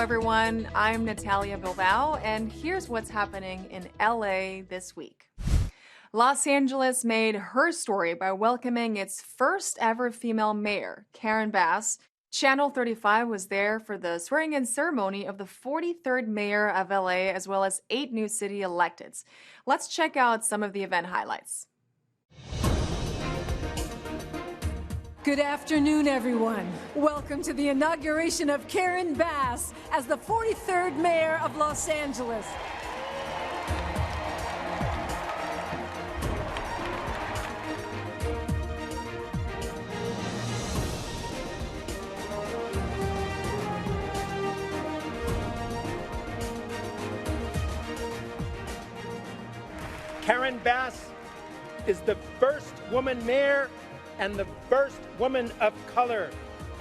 everyone. I'm Natalia Bilbao, and here's what's happening in LA this week. Los Angeles made her story by welcoming its first ever female mayor, Karen Bass. Channel 35 was there for the swearing-in ceremony of the 43rd mayor of LA, as well as 8 new city electeds. Let's check out some of the event highlights. Good afternoon, everyone. Welcome to the inauguration of Karen Bass as the 43rd mayor of Los Angeles. Karen Bass is the first woman mayor and the first woman of color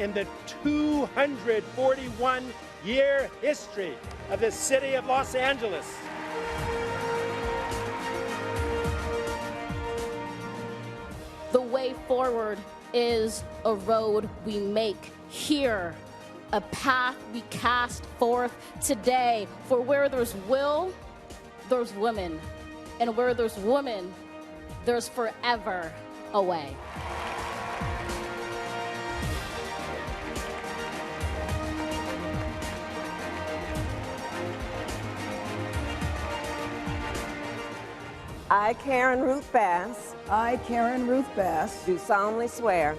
in the 241-year history of the city of Los Angeles. The way forward is a road we make here, a path we cast forth today. For where there's will, there's women. And where there's women, there's forever a way. I, Karen Ruth Bass, do solemnly swear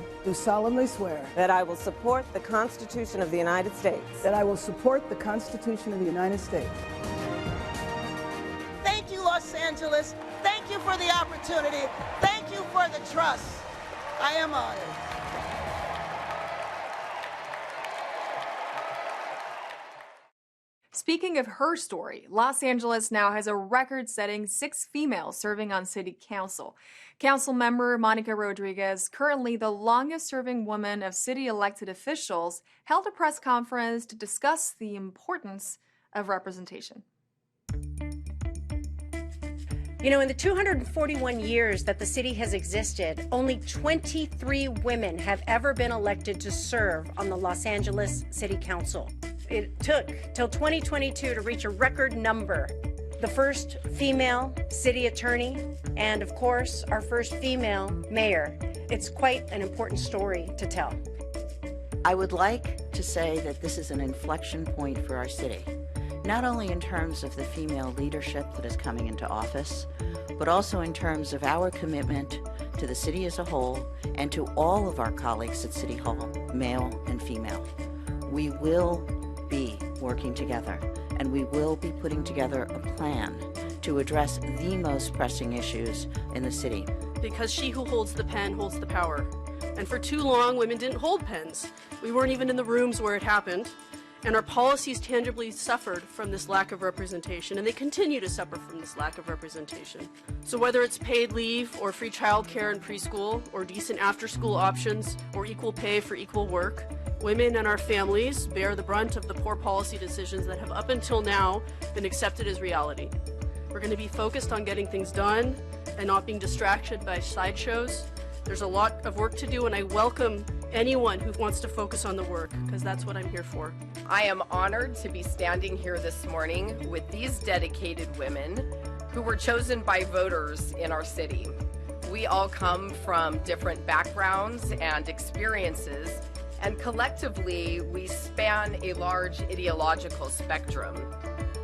that I will support the Constitution of the United States. I will support the Constitution of the United States. Thank you, Los Angeles. Thank you for the opportunity. Thank you for the trust. I am honored. Speaking of her story, Los Angeles now has a record-setting 6 females serving on city council. Council member Monica Rodriguez, currently the longest-serving woman of city elected officials, held a press conference to discuss the importance of representation. You know, in the 241 years that the city has existed, only 23 women have ever been elected to serve on the Los Angeles City Council. It took till 2022 to reach a record number. The first female city attorney, and of course, our first female mayor. It's quite an important story to tell. I would like to say that this is an inflection point for our city, not only in terms of the female leadership that is coming into office, but also in terms of our commitment to the city as a whole and to all of our colleagues at City Hall, male and female. We will be working together, and we will be putting together a plan to address the most pressing issues in the city. Because she who holds the pen holds the power. And for too long, women didn't hold pens. We weren't even in the rooms where it happened. And our policies tangibly suffered from this lack of representation, and they continue to suffer from this lack of representation. So whether it's paid leave, or free childcare in preschool, or decent after-school options, or equal pay for equal work, women and our families bear the brunt of the poor policy decisions that have up until now been accepted as reality. We're going to be focused on getting things done and not being distracted by sideshows. There's a lot of work to do, and I welcome anyone who wants to focus on the work, because that's what I'm here for. I am honored to be standing here this morning with these dedicated women who were chosen by voters in our city. We all come from different backgrounds and experiences, and collectively we span a large ideological spectrum.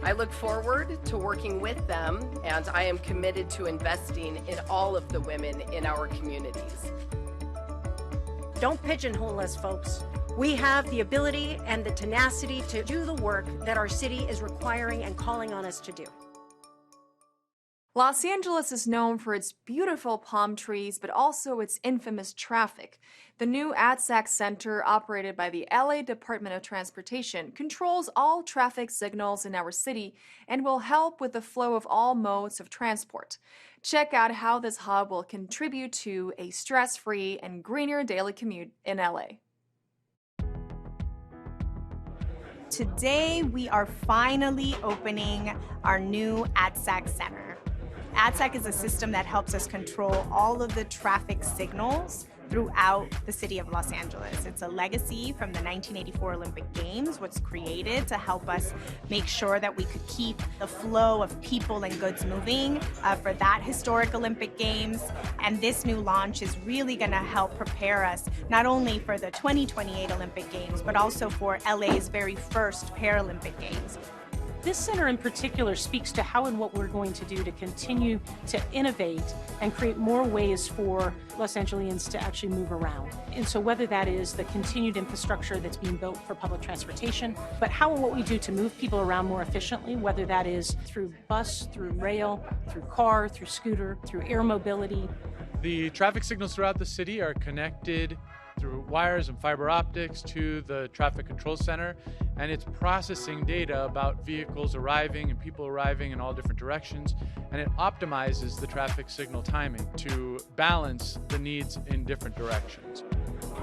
I look forward to working with them, and I am committed to investing in all of the women in our communities. Don't pigeonhole us, folks. We have the ability and the tenacity to do the work that our city is requiring and calling on us to do. Los Angeles is known for its beautiful palm trees, but also its infamous traffic. The new ATSAC Center, operated by the LA Department of Transportation, controls all traffic signals in our city and will help with the flow of all modes of transport. Check out how this hub will contribute to a stress-free and greener daily commute in LA. Today, we are finally opening our new ATSAC Center. ATSAC is a system that helps us control all of the traffic signals throughout the city of Los Angeles. It's a legacy from the 1984 Olympic Games, what's created to help us make sure that we could keep the flow of people and goods moving for that historic Olympic Games. And this new launch is really going to help prepare us not only for the 2028 Olympic Games, but also for LA's very first Paralympic Games. This center in particular speaks to how and what we're going to do to continue to innovate and create more ways for Los Angeles to actually move around. And so whether that is the continued infrastructure that's being built for public transportation, but how and what we do to move people around more efficiently, whether that is through bus, through rail, through car, through scooter, through air mobility. The traffic signals throughout the city are connected through wires and fiber optics to the traffic control center, and it's processing data about vehicles arriving and people arriving in all different directions, and it optimizes the traffic signal timing to balance the needs in different directions.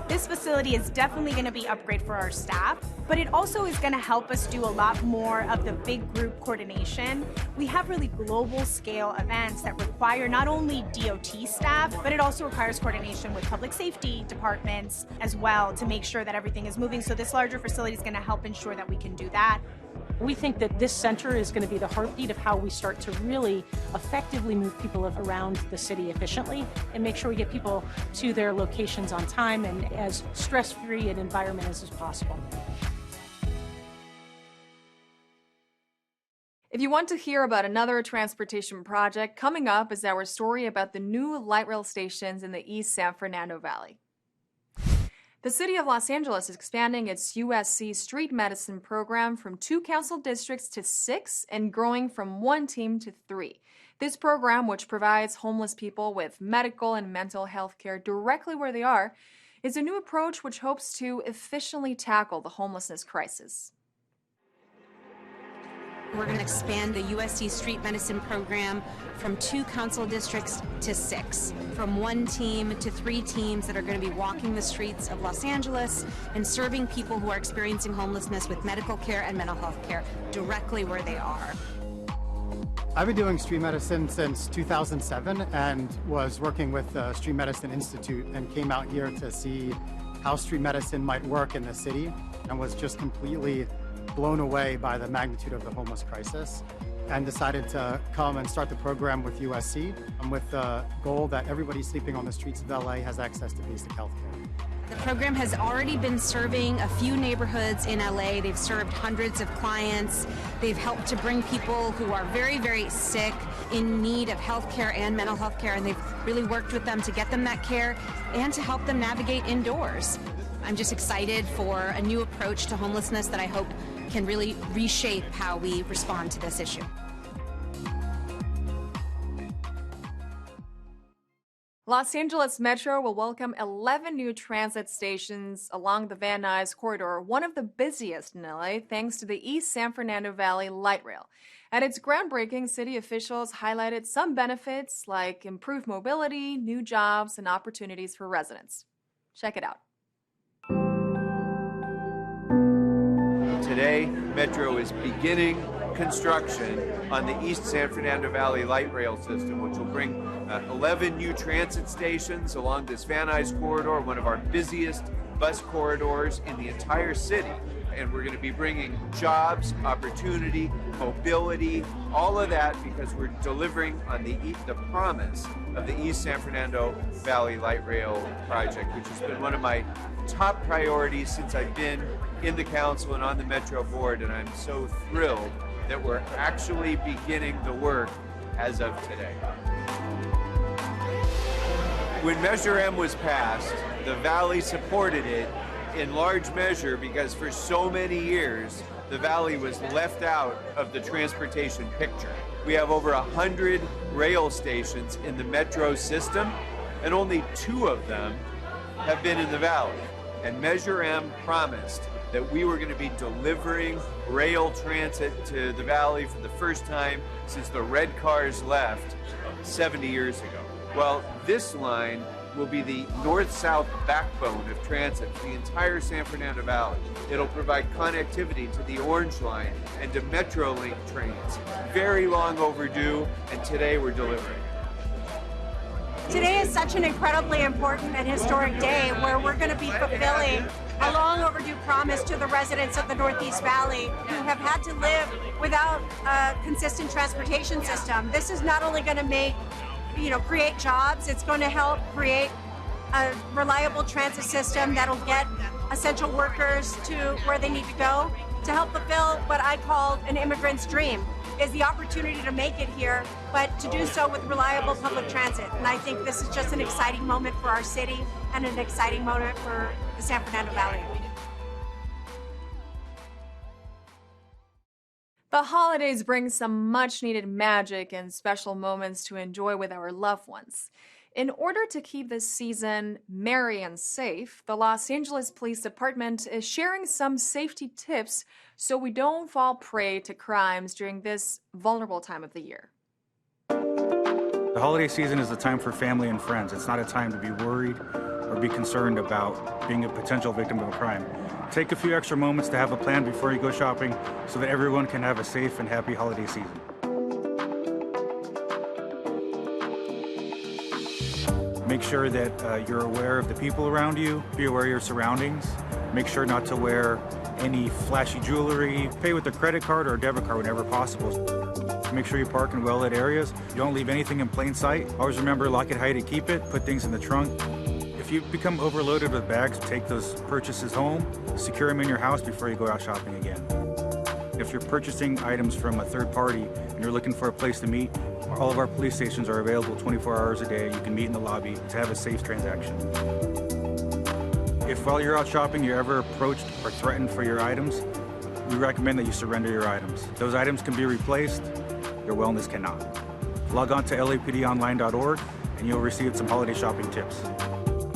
This facility is definitely going to be an upgrade for our staff, but it also is going to help us do a lot more of the big group coordination. We have really global scale events that require not only DOT staff, but it also requires coordination with public safety departments as well to make sure that everything is moving. So this larger facility is going to help ensure that we can do that. We think that this center is going to be the heartbeat of how we start to really effectively move people around the city efficiently and make sure we get people to their locations on time and as stress-free an environment as possible. If you want to hear about another transportation project, coming up is our story about the new light rail stations in the East San Fernando Valley. The city of Los Angeles is expanding its USC street medicine program from 2 council districts to 6 and growing from 1 team to 3. This program, which provides homeless people with medical and mental health care directly where they are, is a new approach which hopes to efficiently tackle the homelessness crisis. We're going to expand the USC street medicine program from 2 council districts to 6, from 1 team to 3 teams that are going to be walking the streets of Los Angeles and serving people who are experiencing homelessness with medical care and mental health care directly where they are. I've been doing street medicine since 2007 and was working with the Street Medicine Institute and came out here to see how street medicine might work in the city and was just completely blown away by the magnitude of the homeless crisis and decided to come and start the program with USC and with the goal that everybody sleeping on the streets of LA has access to basic health care. The program has already been serving a few neighborhoods in LA. They've served hundreds of clients. They've helped to bring people who are very, very sick, in need of health care and mental health care, and they've really worked with them to get them that care and to help them navigate indoors. I'm just excited for a new approach to homelessness that I hope can really reshape how we respond to this issue. Los Angeles Metro will welcome 11 new transit stations along the Van Nuys corridor, one of the busiest in LA, thanks to the East San Fernando Valley Light Rail. At its groundbreaking, city officials highlighted some benefits like improved mobility, new jobs, and opportunities for residents. Check it out. Today, Metro is beginning construction on the East San Fernando Valley Light Rail system, which will bring 11 new transit stations along this Van Nuys corridor, one of our busiest bus corridors in the entire city. And we're going to be bringing jobs, opportunity, mobility, all of that because we're delivering on the promise of the East San Fernando Valley Light Rail project, which has been one of my top priorities since I've been in the council and on the Metro board, and I'm so thrilled that we're actually beginning the work as of today. When Measure M was passed, the Valley supported it in large measure because for so many years, the Valley was left out of the transportation picture. We have over 100 rail stations in the Metro system, and only 2 of them have been in the Valley. And Measure M promised that we were going to be delivering rail transit to the Valley for the first time since the red cars left 70 years ago. Well, this line will be the north-south backbone of transit for the entire San Fernando Valley. It'll provide connectivity to the Orange Line and to Metrolink trains. Very long overdue, and today we're delivering. Today is such an incredibly important and historic day where we're going to be fulfilling a long overdue promise to the residents of the Northeast Valley who have had to live without a consistent transportation system. This is not only going to create jobs, it's going to help create a reliable transit system that'll get essential workers to where they need to go to help fulfill what I call an immigrant's dream, is the opportunity to make it here, but to do so with reliable public transit. And I think this is just an exciting moment for our city and an exciting moment for the San Fernando Valley. The holidays bring some much-needed magic and special moments to enjoy with our loved ones. In order to keep this season merry and safe, the Los Angeles Police Department is sharing some safety tips so we don't fall prey to crimes during this vulnerable time of the year. The holiday season is a time for family and friends. It's not a time to be worried or be concerned about being a potential victim of a crime. Take a few extra moments to have a plan before you go shopping so that everyone can have a safe and happy holiday season. Make sure that you're aware of the people around you, be aware of your surroundings. Make sure not to wear any flashy jewelry. Pay with a credit card or a debit card whenever possible. Make sure you park in well-lit areas. Don't leave anything in plain sight. Always remember, lock it, hide it, keep it. Put things in the trunk. If you become overloaded with bags, take those purchases home. Secure them in your house before you go out shopping again. If you're purchasing items from a third party and you're looking for a place to meet, all of our police stations are available 24 hours a day. You can meet in the lobby to have a safe transaction. If while you're out shopping you're ever approached or threatened for your items, we recommend that you surrender your items. Those items can be replaced, your wellness cannot. Log on to lapdonline.org and you'll receive some holiday shopping tips.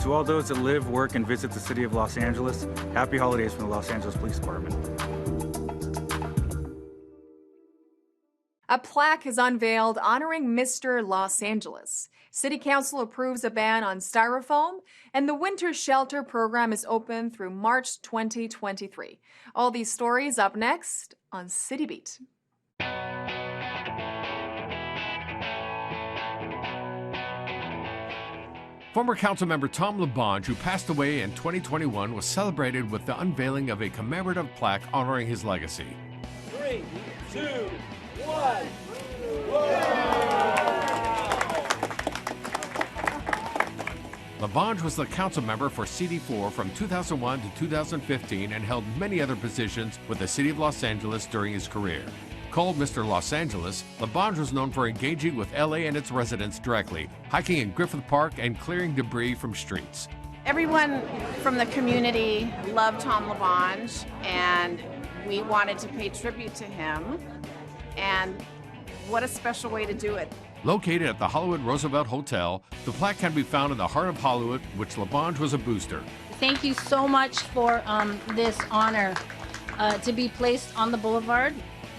To all those that live, work, and visit the city of Los Angeles, happy holidays from the Los Angeles Police Department. A plaque is unveiled honoring Mr. Los Angeles. City Council approves a ban on styrofoam, and the winter shelter program is open through March 2023. All these stories up next on City Beat. Former Councilmember Tom LaBonge, who passed away in 2021, was celebrated with the unveiling of a commemorative plaque honoring his legacy. 3, 2, 1. LaBonge was the council member for CD4 from 2001 to 2015 and held many other positions with the City of Los Angeles during his career. Called Mr. Los Angeles, LaBonge was known for engaging with LA and its residents directly, hiking in Griffith Park and clearing debris from streets. Everyone from the community loved Tom LaBonge, and we wanted to pay tribute to him, and what a special way to do it. Located at the Hollywood Roosevelt Hotel, the plaque can be found in the heart of Hollywood, which LaBonge was a booster. Thank you so much for this honor to be placed on the boulevard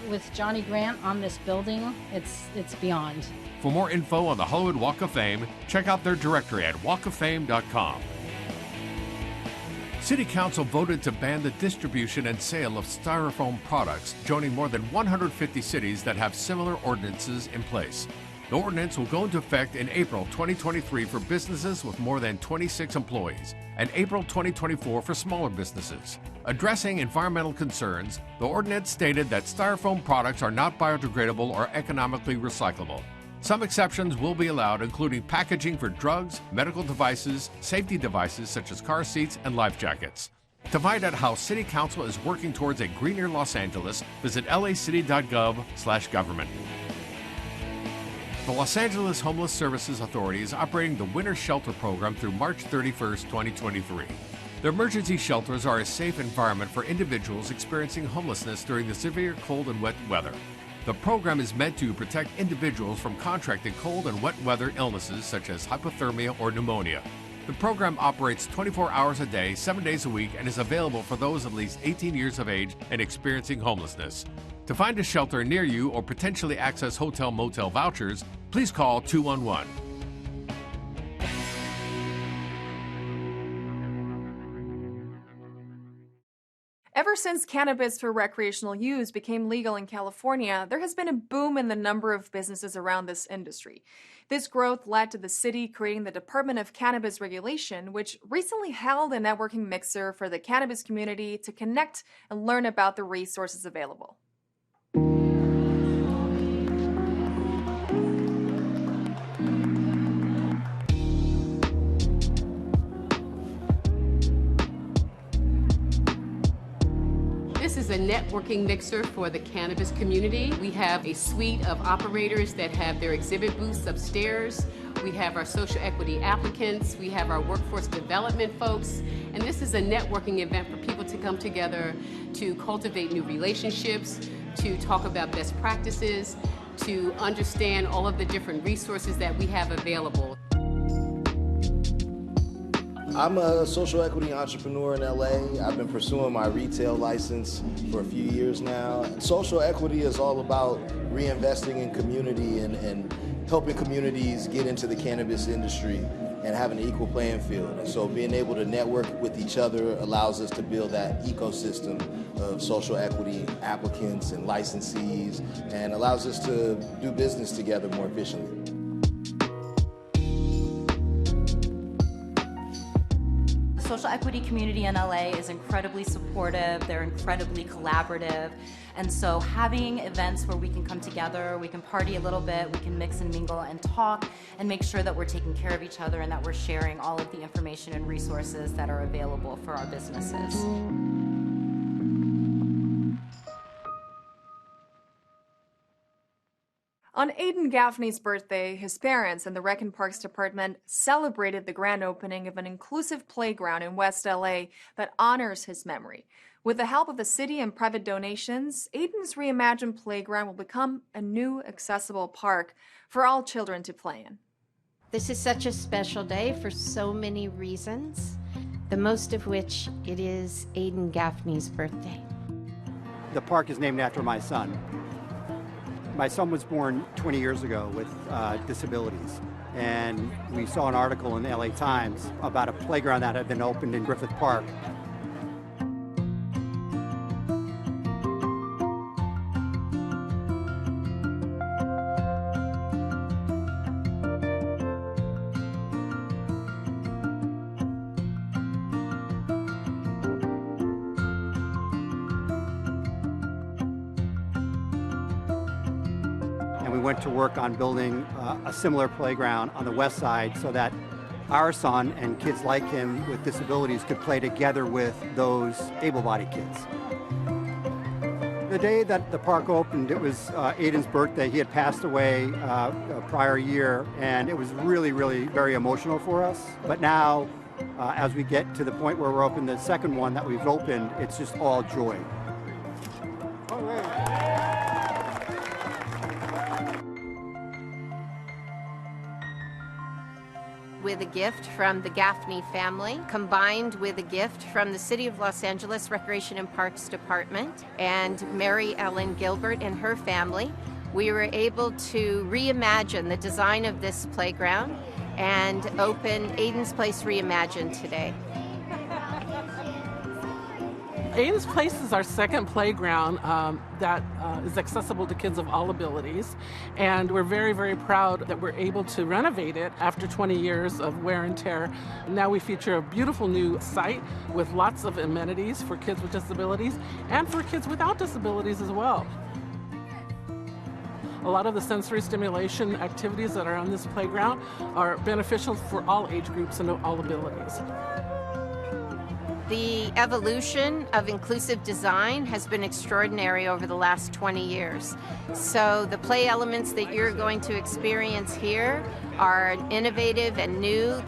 with Johnny Grant on this building. It's beyond. For more info on the Hollywood Walk of Fame, check out their directory at walkoffame.com. City Council voted to ban the distribution and sale of styrofoam products, joining more than 150 cities that have similar ordinances in place. The ordinance will go into effect in April 2023 for businesses with more than 26 employees and April 2024 for smaller businesses. Addressing environmental concerns, the ordinance stated that styrofoam products are not biodegradable or economically recyclable. Some exceptions will be allowed, including packaging for drugs, medical devices, safety devices such as car seats and life jackets. To find out how City Council is working towards a greener Los Angeles, visit lacity.gov/government. The Los Angeles Homeless Services Authority is operating the Winter Shelter Program through March 31st, 2023. The emergency shelters are a safe environment for individuals experiencing homelessness during the severe cold and wet weather. The program is meant to protect individuals from contracting cold and wet weather illnesses such as hypothermia or pneumonia. The program operates 24 hours a day, 7 days a week, and is available for those at least 18 years of age and experiencing homelessness. To find a shelter near you or potentially access hotel-motel vouchers, please call 211. Ever since cannabis for recreational use became legal in California, there has been a boom in the number of businesses around this industry. This growth led to the city creating the Department of Cannabis Regulation, which recently held a networking mixer for the cannabis community to connect and learn about the resources available. This is a networking mixer for the cannabis community. We have a suite of operators that have their exhibit booths upstairs. We have our social equity applicants. We have our workforce development folks. And this is a networking event for people to come together to cultivate new relationships, to talk about best practices, to understand all of the different resources that we have available. I'm a social equity entrepreneur in LA. I've been pursuing my retail license for a few years now. Social equity is all about reinvesting in community and helping communities get into the cannabis industry and having an equal playing field. And so being able to network with each other allows us to build that ecosystem of social equity applicants and licensees and allows us to do business together more efficiently. The social equity community in LA is incredibly supportive, they're incredibly collaborative, and so having events where we can come together, we can party a little bit, we can mix and mingle and talk and make sure that we're taking care of each other and that we're sharing all of the information and resources that are available for our businesses. On Aidan Gaffney's birthday, his parents and the Rec and Parks Department celebrated the grand opening of an inclusive playground in West LA that honors his memory. With the help of the city and private donations, Aidan's reimagined playground will become a new accessible park for all children to play in. This is such a special day for so many reasons, the most of which it is Aidan Gaffney's birthday. The park is named after my son. My son was born 20 years ago with disabilities, and we saw an article in the LA Times about a playground that had been opened in Griffith Park. We went to work on building a similar playground on the west side so that our son and kids like him with disabilities could play together with those able-bodied kids. The day that the park opened, it was Aidan's birthday. He had passed away a prior year, and it was really, really very emotional for us. But now, as we get to the point where we're open the second one that we've opened, it's just all joy. All right. With a gift from the Gaffney family, combined with a gift from the City of Los Angeles Recreation and Parks Department and Mary Ellen Gilbert and her family, we were able to reimagine the design of this playground and open Aidan's Place Reimagined today. Aidan's Place is our second playground that is accessible to kids of all abilities, and we're very, very proud that we're able to renovate it after 20 years of wear and tear. Now we feature a beautiful new site with lots of amenities for kids with disabilities and for kids without disabilities as well. A lot of the sensory stimulation activities that are on this playground are beneficial for all age groups and all abilities. The evolution of inclusive design has been extraordinary over the last 20 years. So the play elements that you're going to experience here are innovative and new.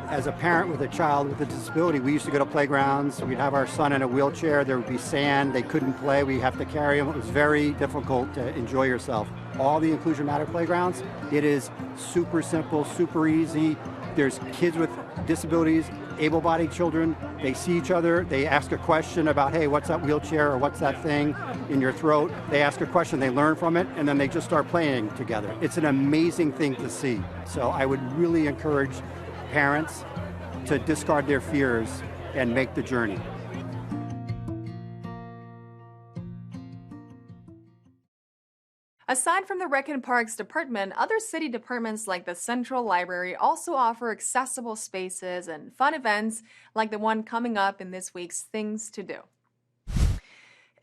As a parent with a child with a disability, we used to go to playgrounds. We'd have our son in a wheelchair. There would be sand. They couldn't play. We'd have to carry him. It was very difficult to enjoy yourself. All the Inclusion Matter playgrounds, it is super simple, super easy. There's kids with disabilities, able-bodied children. They see each other. They ask a question about, hey, what's that wheelchair or what's that thing in your throat? They ask a question, they learn from it, and then they just start playing together. It's an amazing thing to see. So I would really encourage parents to discard their fears and make the journey. Aside from the Rec and Parks Department, other city departments like the Central Library also offer accessible spaces and fun events like the one coming up in this week's Things to Do.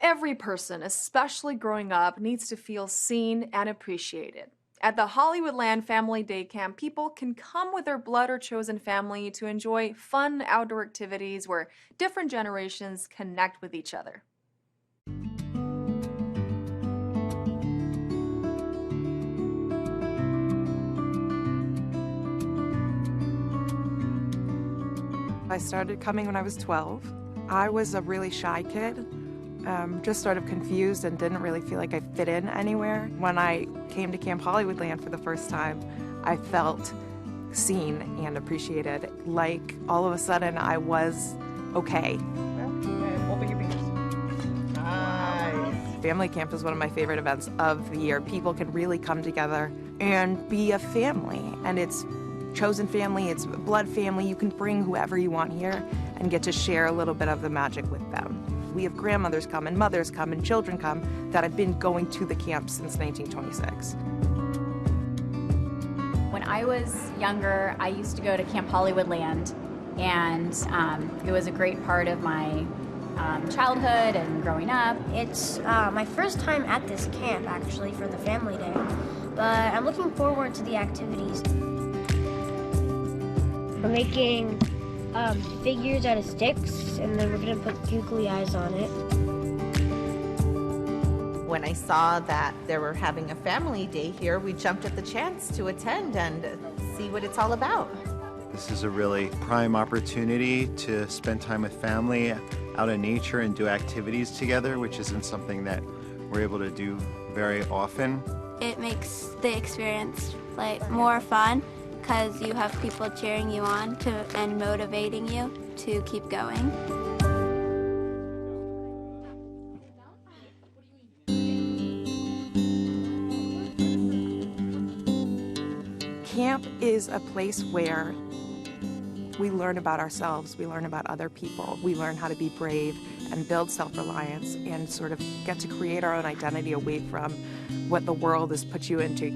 Every person, especially growing up, needs to feel seen and appreciated. At the Hollywoodland Family Day Camp, people can come with their blood or chosen family to enjoy fun outdoor activities where different generations connect with each other. I started coming when I was 12. I was a really shy kid, just sort of confused and didn't really feel like I fit in anywhere. When I came to Camp Hollywoodland for the first time, I felt seen and appreciated. Like all of a sudden I was okay. Open your fingers. Nice. Family camp is one of my favorite events of the year. People can really come together and be a family, and it's chosen family, it's blood family. You can bring whoever you want here and get to share a little bit of the magic with them. We have grandmothers come and mothers come and children come that have been going to the camp since 1926. When I was younger, I used to go to Camp Hollywoodland, and it was a great part of my childhood and growing up. It's my first time at this camp, actually, for the family day, but I'm looking forward to the activities. We're making figures out of sticks, and then we're going to put googly eyes on it. When I saw that they were having a family day here, we jumped at the chance to attend and see what it's all about. This is a really prime opportunity to spend time with family out in nature and do activities together, which isn't something that we're able to do very often. It makes the experience more fun, because you have people cheering you on and motivating you to keep going. Camp is a place where we learn about ourselves, we learn about other people, we learn how to be brave and build self-reliance and sort of get to create our own identity away from what the world has put you into.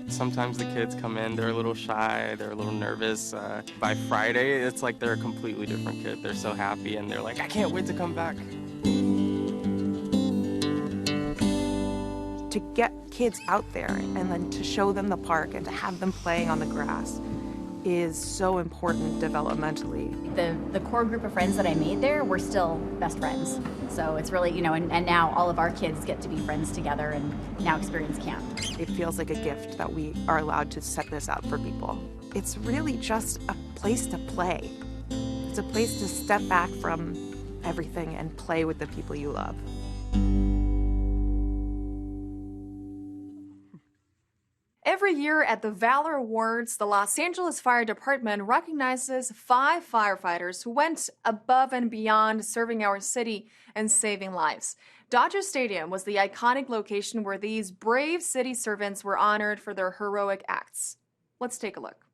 Sometimes the kids come in, they're a little shy, they're a little nervous. By Friday, it's like they're a completely different kid. They're so happy and they're like, I can't wait to come back. To get kids out there and then to show them the park and to have them playing on the grass is so important developmentally. The core group of friends that I made there were still best friends. So it's really, and now all of our kids get to be friends together and now experience camp. It feels like a gift that we are allowed to set this out for people. It's really just a place to play. It's a place to step back from everything and play with the people you love. Every year at the Valor Awards, the Los Angeles Fire Department recognizes 5 firefighters who went above and beyond serving our city and saving lives. Dodger Stadium was the iconic location where these brave city servants were honored for their heroic acts. Let's take a look.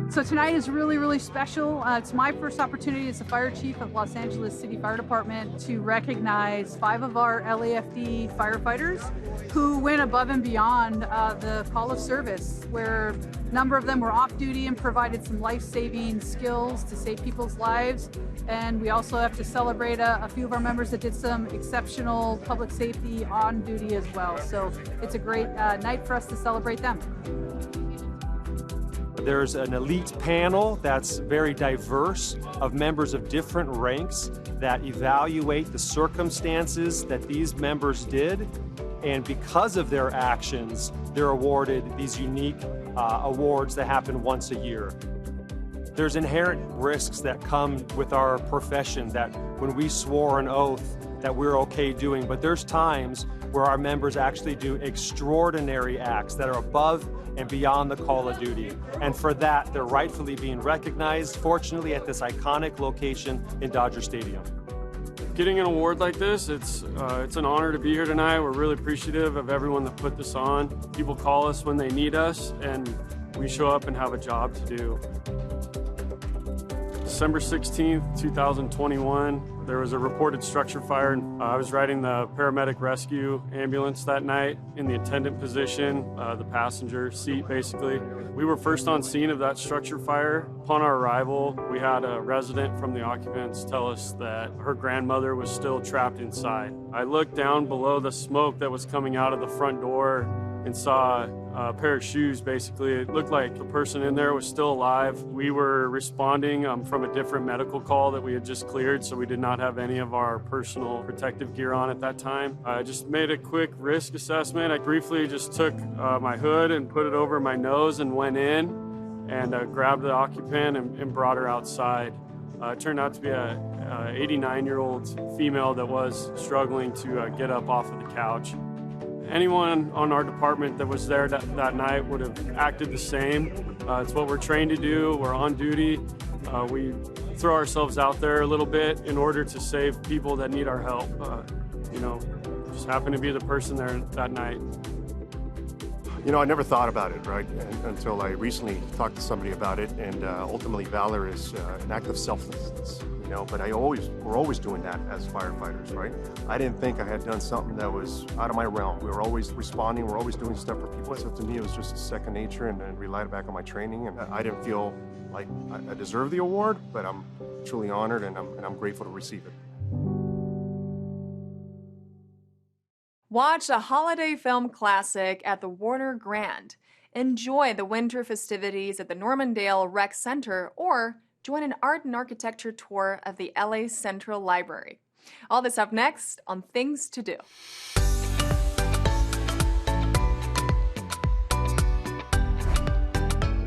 So tonight is really, really special. It's my first opportunity as the fire chief of Los Angeles City Fire Department to recognize 5 of our LAFD firefighters who went above and beyond the call of service, where a number of them were off duty and provided some life-saving skills to save people's lives. And we also have to celebrate a few of our members that did some exceptional public safety on duty as well. So it's a great night for us to celebrate them. There's an elite panel that's very diverse of members of different ranks that evaluate the circumstances that these members did. And because of their actions, they're awarded these unique awards that happen once a year. There's inherent risks that come with our profession that when we swore an oath that we're okay doing, but there's times where our members actually do extraordinary acts that are above and beyond the call of duty. And for that, they're rightfully being recognized, fortunately, at this iconic location in Dodger Stadium. Getting an award like this, it's an honor to be here tonight. We're really appreciative of everyone that put this on. People call us when they need us, and we show up and have a job to do. December 16th, 2021. There was a reported structure fire. I was riding the paramedic rescue ambulance that night in the attendant position, the passenger seat basically. We were first on scene of that structure fire. Upon our arrival, we had a resident from the occupants tell us that her grandmother was still trapped inside. I looked down below the smoke that was coming out of the front door and saw a pair of shoes, basically. It looked like the person in there was still alive. We were responding from a different medical call that we had just cleared, so we did not have any of our personal protective gear on at that time. I just made a quick risk assessment. I briefly just took my hood and put it over my nose and went in and grabbed the occupant and brought her outside. It turned out to be a 89-year-old female that was struggling to get up off of the couch. Anyone on our department that was there that night would have acted the same. It's what we're trained to do. We're on duty. We throw ourselves out there a little bit in order to save people that need our help. Just happened to be the person there that night. I never thought about it, right, until I recently talked to somebody about it, and ultimately Valor is an act of selflessness, but we're always doing that as firefighters, right? I didn't think I had done something that was out of my realm. We were always responding, we're always doing stuff for people, so to me it was just second nature, and relied back on my training, and I didn't feel like I deserve the award, but I'm truly honored, and I'm grateful to receive it. Watch a holiday film classic at the Warner Grand. Enjoy the winter festivities at the Normandale Rec Center, or join an art and architecture tour of the LA Central Library. All this up next on Things to Do.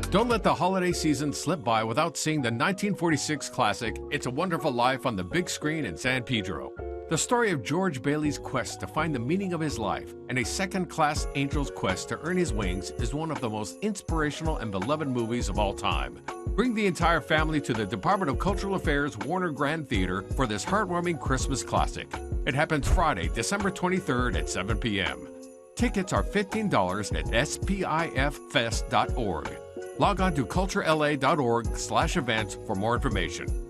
Don't let the holiday season slip by without seeing the 1946 classic It's a Wonderful Life on the big screen in San Pedro. The story of George Bailey's quest to find the meaning of his life and a second-class angel's quest to earn his wings is one of the most inspirational and beloved movies of all time. Bring the entire family to the Department of Cultural Affairs Warner Grand Theater for this heartwarming Christmas classic. It happens Friday, December 23rd at 7 p.m. Tickets are $15 at spiffest.org. Log on to culturela.org/events for more information.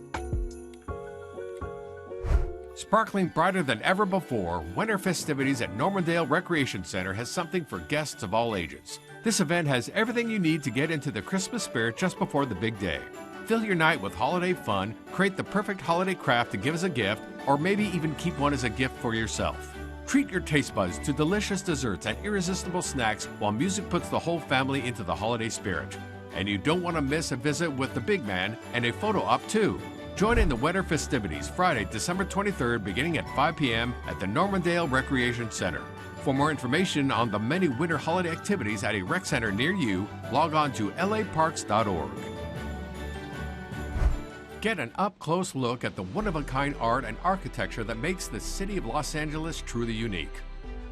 Sparkling brighter than ever before, winter festivities at Normandale Recreation Center has something for guests of all ages. This event has everything you need to get into the Christmas spirit just before the big day. Fill your night with holiday fun, create the perfect holiday craft to give as a gift, or maybe even keep one as a gift for yourself. Treat your taste buds to delicious desserts and irresistible snacks while music puts the whole family into the holiday spirit. And you don't want to miss a visit with the big man and a photo op too. Join in the winter festivities Friday, December 23rd, beginning at 5 p.m. at the Normandale Recreation Center. For more information on the many winter holiday activities at a rec center near you, log on to laparks.org. Get an up-close look at the one-of-a-kind art and architecture that makes the city of Los Angeles truly unique.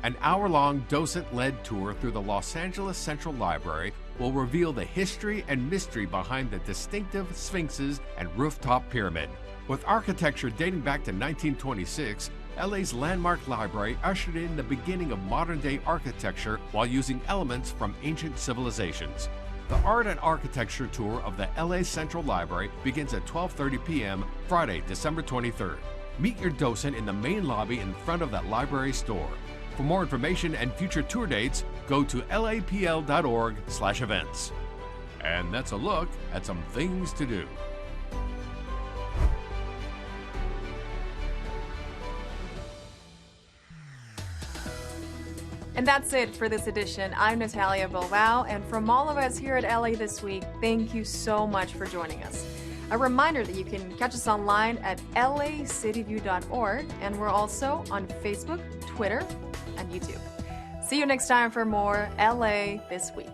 An hour-long docent-led tour through the Los Angeles Central Library will reveal the history and mystery behind the distinctive sphinxes and rooftop pyramid. With architecture dating back to 1926, LA's landmark library ushered in the beginning of modern-day architecture while using elements from ancient civilizations. The Art and Architecture Tour of the LA Central Library begins at 12:30 p.m. Friday, December 23rd. Meet your docent in the main lobby in front of that library store. For more information and future tour dates, go to lapl.org/events. And that's a look at some things to do. And that's it for this edition. I'm Natalia Bilbao, and from all of us here at LA This Week, thank you so much for joining us. A reminder that you can catch us online at lacityview.org, and we're also on Facebook, Twitter, and YouTube. See you next time for more LA This Week.